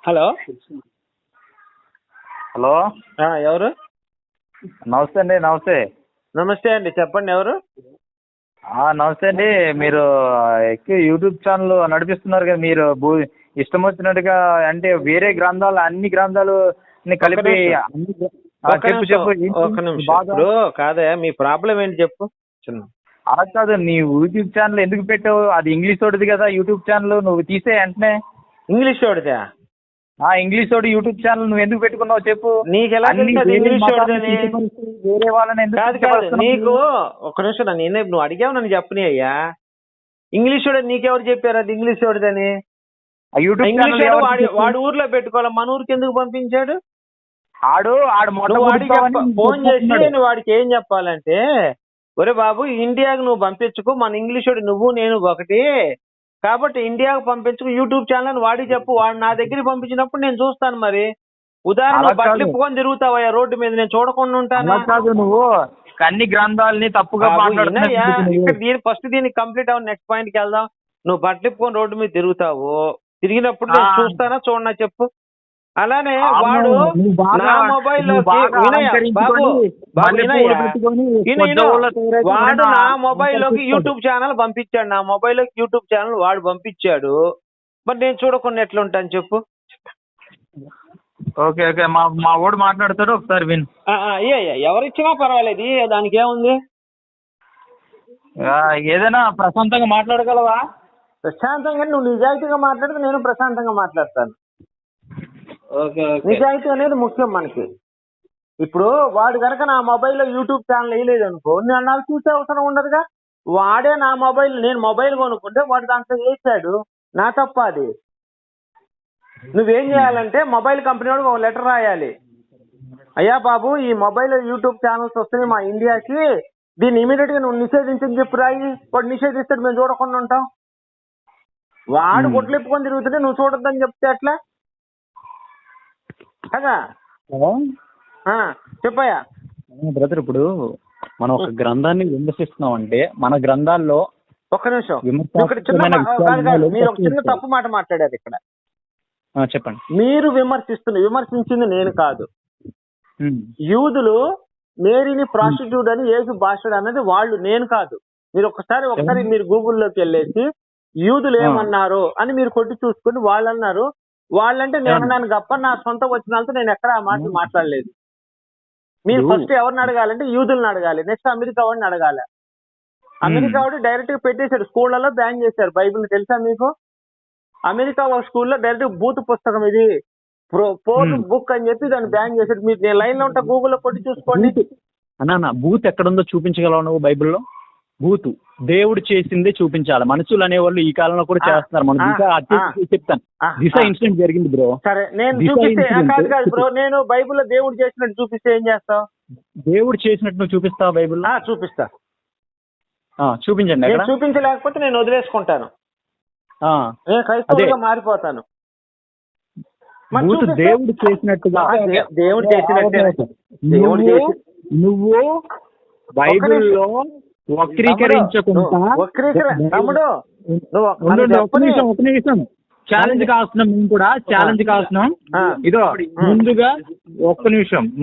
Hello hello ఎవరు? నమస్తే అండి. నమస్తే. నమస్తే అండి, చెప్పండి ఎవరు? నమస్తే అండి. మీరు ఎక్కువ యూట్యూబ్ ఛానల్ నడిపిస్తున్నారు కదా, మీరు ఇష్టం వచ్చినట్టుగా అంటే వేరే గ్రంథాలు అన్ని గ్రంథాలు కలిపి చెప్పు. ఒక నిమిషం. ఇప్పుడు కాదా, మీ ప్రాబ్లం ఏంటి చెప్పు. చిన్న అలా కాదు, నీ యూట్యూబ్ ఛానల్ ఎందుకు పెట్టావు? అది ఇంగ్లీష్ వాడిది కదా యూట్యూబ్ ఛానల్, నువ్వు తీసే వెంటనే. ఇంగ్లీష్ వాడిదా? ఇంగ్లీష్ వాడు యూట్యూబ్ ఛానల్ నువ్వు ఎందుకు పెట్టుకున్నావు చెప్పు. నీకు ఎలా తెలుసు ఇంగ్లీష్ వాడిదని? వేరే వాళ్ళని కాదు నీకు ఒక నిమిషం, నన్ను నువ్వు అడిగావు, నన్ను చెప్పని అయ్యా. ఇంగ్లీష్ వాడు నీకెవరు చెప్పారు అది ఇంగ్లీష్ వాడిదని? ఇంగ్లీష్ వాడు ఊర్లో పెట్టుకోవాలి, మన ఊరికి ఎందుకు పంపించాడు? వాడికి ఫోన్ చేసి నువ్వు వాడికి ఏం చెప్పాలంటే, ఒరే బాబు ఇండియాకు నువ్వు పంపించుకో, మన ఇంగ్లీష్ వాడు నువ్వు నేను ఒకటి కాబట్టి ఇండియాకు పంపించుకో యూట్యూబ్ ఛానల్ వాడికి చెప్పు. వాడు నా దగ్గరికి పంపించినప్పుడు నేను చూస్తాను. మరి ఉదాహరణ బట్టలు ఇప్పుకొని తిరుగుతావయ్యా రోడ్డు మీద, నేను చూడకుండా ఉంటాను. నువ్వు అన్ని గ్రంథాలని తప్పుగా ఫస్ట్ దీనికి కంప్లీట్ అవ్వ, నెక్స్ట్ పాయింట్ కి వెళ్దాం. నువ్వు బట్టలు ఇప్పుకొని రోడ్డు మీద తిరుగుతావు, తిరిగినప్పుడు నేను చూస్తానా చూడనా చెప్పు. అలానే వాడు నా మొబైల్లోకి వాడు నా మొబైల్లోకి యూట్యూబ్ ఛానల్ పంపించాడు, నా మొబైల్లోకి యూట్యూబ్ ఛానల్ వాడు పంపించాడు. మరి నేను చూడకుండా ఎట్లుంటాను చెప్పు. ఓకే ఓకే, మా వాడు మాట్లాడతాడు, ఒకసారి విను. ఎవరిచ్చినా పర్వాలేదు, దానికి ఏముంది. ఏదైనా ప్రశాంతంగా మాట్లాడగలవా? ప్రశాంతంగా నువ్వు నిజాయితీగా మాట్లాడితే నేను ప్రశాంతంగా మాట్లాడతాను. నిజాయితీ అనేది ముఖ్యం మనకి. ఇప్పుడు వాడు కనుక నా మొబైల్లో యూట్యూబ్ ఛానల్ వేయలేదు అనుకో, నేను నాకు చూసే అవసరం ఉండదుగా. వాడే నా మొబైల్, నేను మొబైల్ కొనుక్కుంటే వాడు దాంట్లో వేసాడు, నా తప్ప అది. నువ్వేం చేయాలంటే మొబైల్ కంపెనీ వాడికి ఒక లెటర్ రాయాలి. అయ్యా బాబు, ఈ మొబైల్ యూట్యూబ్ ఛానల్స్ వస్తున్నాయి మా ఇండియాకి, దీన్ని ఇమీడియట్ గా నువ్వు నిషేధించని చెప్పి రాయి. వాడు నిషేధిస్తాడు, మేము చూడకుండా ఉంటాం. వాడు గుడ్లిప్పుకొని తిరుగుతుంటే నువ్వు చూడొద్దని చెప్తే ఎట్లా? చెప్పయ్యా. బ్రదర్, ఇప్పుడు మనం ఒక గ్రంథాన్ని విమర్శిస్తున్నాం అంటే మన గ్రంథాల్లో ఒక్క నిమిషం, మీరు ఒక చిన్న తప్పు మాట మాట్లాడారు ఇక్కడ. చెప్పండి. మీరు విమర్శించింది నేను కాదు. యూదులు మేరీని ప్రాస్టిట్యూట్ అని యేసు భాషడు అన్నది వాళ్ళు, నేను కాదు. మీరు ఒకసారి మీరు గూగుల్లోకి వెళ్ళేసి యూదులు ఏమన్నారు అని మీరు కొట్టి చూసుకుని వాళ్ళు అన్నారు. వాళ్ళంటే నేను నన్ను గప్ప నా సొంత వచనాలతో నేను ఎక్కడ ఆ మాట మాట్లాడలేదు. మీరు ఫస్ట్ ఎవరిని అడగాలంటే యూదులను అడగాలి, నెక్స్ట్ అమెరికా వాడిని అడగాలి. అమెరికా వాడు డైరెక్ట్ గా పెట్టేశాడు, స్కూళ్లలో బ్యాన్ చేశారు బైబిల్. తెలుసా మీకు? అమెరికా స్కూల్లో డైరెక్ట్ బూత్ పుస్తకం, ఇది పోర్న్ బుక్ అని చెప్పి దాన్ని బ్యాన్ చేశాడు. మీరు నేను లైన్ లో ఉంటా, గూగుల్లో కొట్టి చూసుకోండి. అన్నా, బూత్ ఎక్కడుందో చూపించగలవు నువ్వు బైబిల్లో? బూతు దేవుడు చేసిందే చూపించాలి. మనుషులు అనేవాళ్ళు ఈ కాలంలో కూడా చేస్తున్నారు. మనం చెప్తాను, దిశ ఇన్సిడెంట్ జరిగింది బ్రో. సరే, నేను చూపిస్తే కాదు బ్రో, నేను బైబిల్లో దేవుడు చేసినట్టు చూపిస్తే ఏం చేస్తావు? దేవుడు చేసినట్టు నువ్వు చూపిస్తావు బైబిల్లో? చూపిస్తా. చూపించండి. చూపించలేకపోతే నేను వదిలేసుకుంటాను, నేను క్రైస్తవుడిగా మారిపోతాను. దేవుడు చేసినట్టుగా దేవుడు చేసినట్టు నువ్వు బైబిల్లో వక్రీకరించకుండా ఒక నిమిషం ఛాలెంజ్ కాస్తున్నాం. మేము కూడా ఛాలెంజ్ కాస్తున్నాం. ఇదో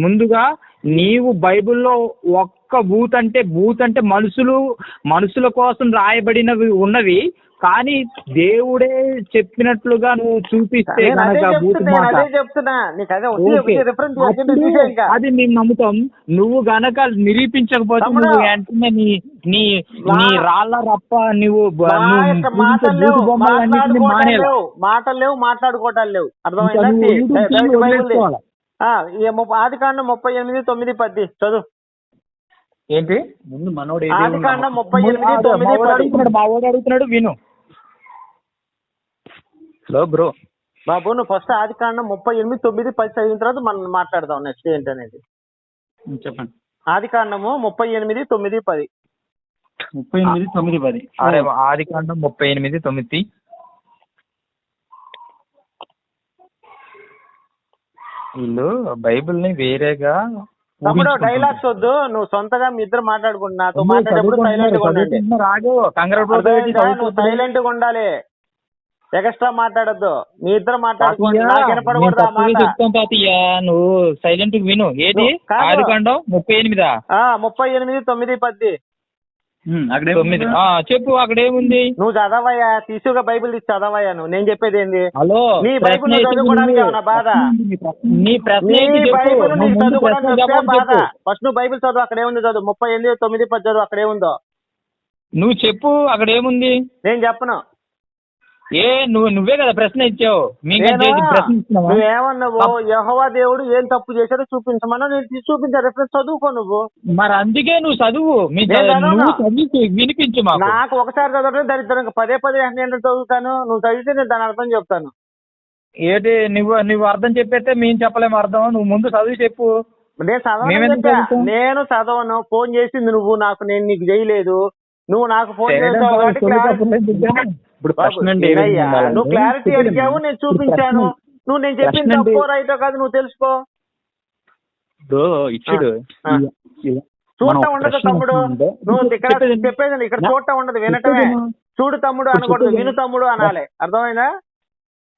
ముందుగా నీవు బైబిల్లో ఒక్క బూత్ అంటే మనుషుల కోసం రాయబడినవి ఉన్నవి, కానీ దేవుడే చెప్పినట్లుగా నువ్వు చూపిస్తే అది మేము నమ్ముతాం. నువ్వు గనక నిరూపించకపోతే నువ్వు వెంటనే నీ రాళ్ళ రప్ప నువ్వు మాటలు లేవు, మాట్లాడుకోవటాలు లేవు. అర్థమైంది? ఆదికాండం 38:9-10 చదువు. ఏంటి ముందు మనోడు? ఆదికాండం 38:9-10. మా వాడు అడుగుతున్నాడు, విను. Hello bro. బాబు, నువ్వు ఫస్ట్ ఆదికాండం 38:9-10 చదివిన తర్వాత మనం మాట్లాడదాం నెక్స్ట్ ఏంటనేది. చెప్పండి. ఆదికాండము 38:9-10. 38:9-10. ఆదికాండం 38:9. వీళ్ళు బైబిల్ని వేరేగా తమ్ముడు డైలాగ్స్ వద్దు, నువ్వు సొంతగా మీ ఇద్దరు మాట్లాడుకుంటు నాతో మాట్లాడేటప్పుడు సైలెంట్ గా ఉండండి. నువ్వు సైలెంట్ గా ఉండాలి. ఎక్స్ట్రా మాట్లాడద్దు, మీ ఇద్దరు మాట్లాడుకోండి, నాకు వినపడకూడదు ఆ మాట. చెప్తాం తాతయ్య, నువ్వు సైలెంట్ విను. ఏది ఆదికాండం 38? 38, 9, 10. చెప్పు, అక్కడ ఏముంది? నువ్వు చదవయ్యా, తీసుగా బైబిల్ తీసి చదవయ్యా. నువ్వు నేను చెప్పేది ఏంది? హలో, నీ బైబిల్ చదువుకోవడానికి ఏమన్నా బాధ? నీ బైబిల్ నీకు చదువుకోవడానికి బాధ? ఫస్ట్ నువ్వు బైబిల్ చదువు, అక్కడ ఏముంది చదువు. 38, 9, 10 చదువు, అక్కడ ఏముందో నువ్వు చెప్పు. అక్కడ ఏముంది? నేను చెప్పను. నువ్వే కదా ప్రశ్న ఇచ్చావు. నువ్వేమన్నావు? యెహోవా దేవుడు ఏం తప్పు చేశాడో చూపించమన్నా, నేను చూపించా. రిఫరెన్స్ చదువుకో నువ్వు. మరి అందుకే నువ్వు చదువు, వినిపించు. నాకు ఒకసారి చదవడం దరిద్రం, పదే నేను చదువుతాను. నువ్వు చదివితే నేను దాని అర్థం చెప్తాను. ఏంటి నువ్వు అర్థం చెప్పేస్తే మేము చెప్పలేము అర్థం. నువ్వు ముందు చదివి చెప్పు. నేను చదవను. ఫోన్ చేసింది నువ్వు నాకు, నేను నీకు చేయలేదు. నువ్వు నాకు ఫోన్ చేసావు. నువ్వు క్లారిటీ అడిగావు, నేను చూపించాను. నువ్వు నేను చెప్పింది తప్పో రైటో కాదు నువ్వు తెలుసుకో. చూడటం ఉండదు తమ్ముడు, నువ్వు ఇక్కడ చెప్పేది ఇక్కడ చూడటం ఉండదు, వినటమే. చూడు తమ్ముడు అనకూడదు, విను తమ్ముడు అనాలి. అర్థమైందా?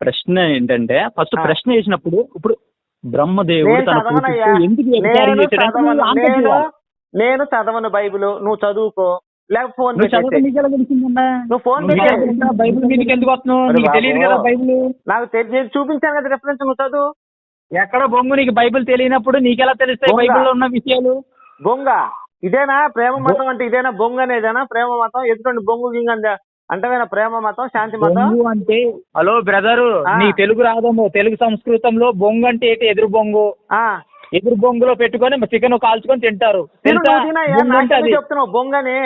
ప్రశ్న ఏంటంటే, ఫస్ట్ ప్రశ్న వేసినప్పుడు ఇప్పుడు బ్రహ్మదేవుడు నేను చదవను బైబిల్, నువ్వు చదువుకో. లేక ఫోన్ నువ్వు ఫోన్ నాకు నేను చూపించాను కదా రిఫరెన్స్, నువ్వు చదువు. ఎక్కడ బొంగు నీకు బైబిల్ తెలియనప్పుడు నీకెలా తెలుస్తాయి బైబిల్లో ఉన్న విషయాలు? బొంగ ఇదేనా ప్రేమ మతం అంటే? ఇదేనా బొంగు అనేదేనా ప్రేమ మతం? ఎందుకంటే బొంగు గింగ అంటేనా ప్రేమ మతం, శాంతి మతం అంటే? హలో బ్రదరు, నీ తెలుగు రాదేమో. తెలుగు సంస్కృతంలో బొంగు అంటే ఏంటి? ఎదురు బొంగు. ఎదురు బొంగులో పెట్టుకొని చికెన్ కాల్చుకొని తింటారు. చెప్తున్నావు బొంగని.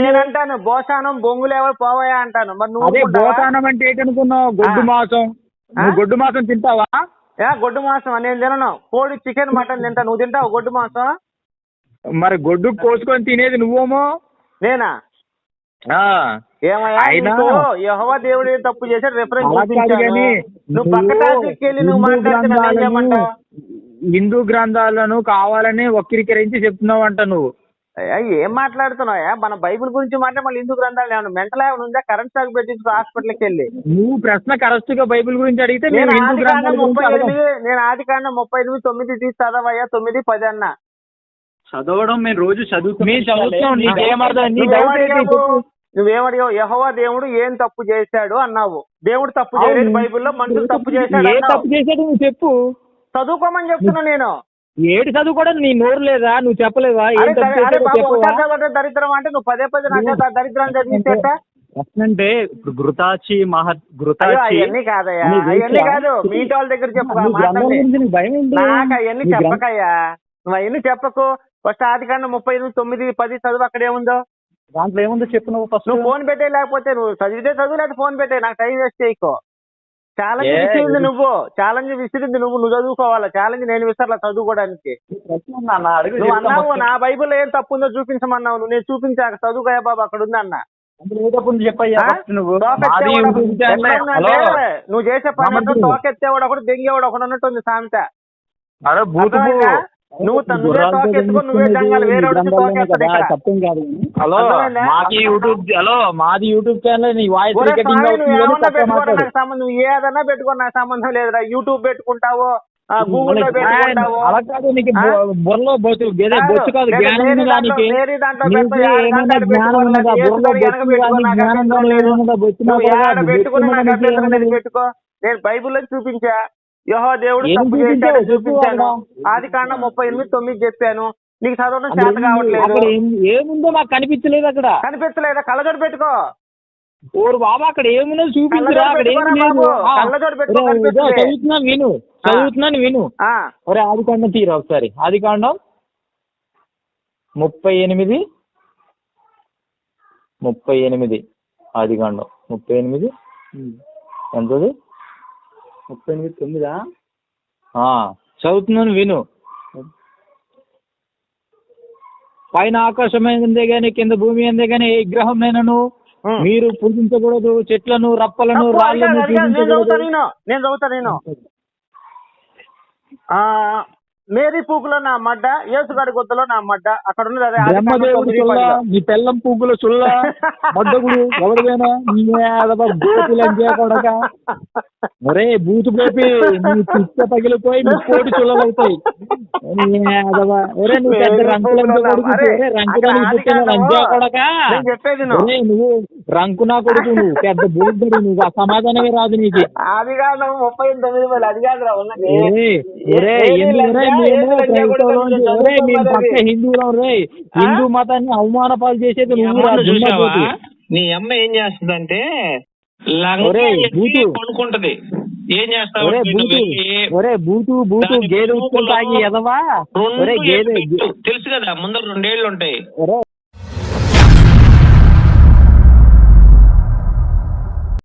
నేనంటాను బోసానం బొంగులు ఎవరు పోవాయా అంటాను. మరి నువ్వు బోసానం అంటే ఏంటనుకున్నావు? గొడ్డు మాసం. గొడ్డు మాసం తింటావా? గొడ్డు మాసం నేను తినను. కోడి, చికెన్, మటన్ తింటా. నువ్వు తింటావు గొడ్డు మాసం? మరి గొడ్డు కోసుకొని తినేది నువ్వేమో. నేనా? ఏమయ్యా, యెహోవా దేవుడు ఏం తప్పు చేశాడు రిఫరెన్స్ చూపించాను. నువ్వు పక్క టాపిక్ వెళ్ళి నువ్వు మాట్లాడుతున్నా. హిందూ గ్రంథాలను కావాలని వక్రీకరించి చెప్తున్నావు అంట నువ్వు. ఏం మాట్లాడుతున్నావా? మన బైబిల్ గురించి మాట్లాడే మళ్ళీ హిందూ గ్రంథాలు ఏమన్నా మెంటల్ ఏమైనా ఉందా? కరెంట్ షాక్ పెట్టించు హాస్పిటల్కి వెళ్ళి. నువ్వు ప్రశ్న కరెక్ట్ గా బైబిల్ గురించి అడిగితే నేను ఆదికాండం 38, 9 తీసి చదవయ్యా. 9, 10 అన్నా చదవడం మేము రోజు చదువుతున్నాం. నువ్వేమడిగావు? యెహోవా దేవుడు ఏం తప్పు చేశాడు అన్నావు. దేవుడు తప్పు చేయలేదు బైబిల్లో, మనుషులు తప్పు చేశాడు. తప్పు చేశాడు నువ్వు చెప్పు. చదువుకోమని చెప్తున్నా నేను. ఏడు చదువుకోవడం నీ నోరు లేదా? నువ్వు చెప్పలేవా? దరిద్రం అంటే నువ్వు పదే దరిద్రం చదివించేట అంటే ఘృతాచి అవన్నీ కాదయ్యా, అవన్నీ కాదు. మీ వాళ్ళ దగ్గర చెప్పు. నాకు అవన్నీ చెప్పకయ్యా, నువ్వు అవన్నీ చెప్పకు. ఫస్ట్ ఆదికాండం 38, 9, 10 చదువు, అక్కడ ఏముందో. దాంట్లో ఏముందో చెప్పు. నువ్వు ఫోన్ పెట్టే, లేకపోతే నువ్వు చదివితే చదువు, లేకపోతే ఫోన్ పెట్టే. నాకు టైం వేస్ట్ చేయకో. ఛాలెంజ్ విసిరింది నువ్వు, నువ్వు చదువుకోవాలా. ఛాలెంజ్ నేను విసరలా చదువుకోవడానికి. నువ్వు అన్నావు నా బైబిల్లో ఏం తప్పు ఉందో చూపించమన్నావు. నేను చూపించాక చదువుకోయా బాబు, అక్కడ ఉంది అన్న. నువ్వు చేసే పని తోకెత్తేవాడు ఒకటి, దెంగేవాడు ఒకటి ఉన్నట్టుంది సామెత. నువ్వు తోకెత్తుకొని నువ్వే దంగాలి, వేరే మాది యూట్యూబ్ ఛానల్. నువ్వు ఏదన్నా పెట్టుకో, నాకు సంబంధం లేదురా. యూట్యూబ్ పెట్టుకుంటావు, గూగుల్ లో పెట్టుకుంటావు. బుర్రలో బొచ్చు కాదు, పెట్టుకో. నేను బైబిల్లో చూపించా, యెహోవా దేవుడు తప్పు చేశాడు చూపించాను. ఆదికాండం 38, 9 చెప్పాను. నీకు చదవడం చేత కావట్లేదు. ఏముందో నాకు కనిపించలేదు. అక్కడ కనిపించలేదా? కళ్ళజోడు పెట్టుకో. ఓరు బాబా, అక్కడ ఏముందో చూపించరా? చదువుతున్నాను విను. ఒరే ఆదికాండం తీరా ఒకసారి. ఆదికాండం 38, ఆదికాండం 38 ఎంతది? 38, 9 చదువుతున్నాను విను. పైన ఆకాశం అందే గాని కింద భూమి అందే గాని ఏ విగ్రహం అయినను మీరు పూజించకూడదు. చెట్లను, రప్పలను, రాళ్ళను నేను చదువుతా. మేరీ పూకులో నా మడ్డ, యేసుగాడి గుద్దలో నా మడ్డ. అక్కడ ఉన్నది అదే బ్రహ్మదేవుడు చుల్ల, నీ పెళ్ళం పువ్వుల చుల్ల, మడ్డగుడు ఎవరిదైనా నీ గోపులు అంతే కొడక. ఒరే బూతు గోపి, నీ పిచ్చ పగిలిపోయి నీ కోటి చుల్లలు అవుతాయి. ఒరే నువ్వు పెద్ద రంకులంటే కొడుకు, రంకుదానికి పుట్టిన లంచా కొడక. చెప్పేది ఒరే నువ్వు రంకు నా కొడుకు, నువ్వు పెద్ద బూతుడు, నువ్వు ఆ సమాధానమే రాదు నీకు. అది కాదు 39 అది కాదురా ఉన్నది. మేము పక్క హిందువులం రే, హిందూ మతాన్ని అవమానపాలు చేసేది నువ్వు. చూసావా నీ అమ్మ ఏం చేస్తుందంటే కొనుక్కుంటది. ఏం చేస్తావు? బూతు గేదె ఉత్తులు తాగి ఎదవా. తెలుసు కదా, ముందర 2 ఏళ్ళు ఉంటాయి.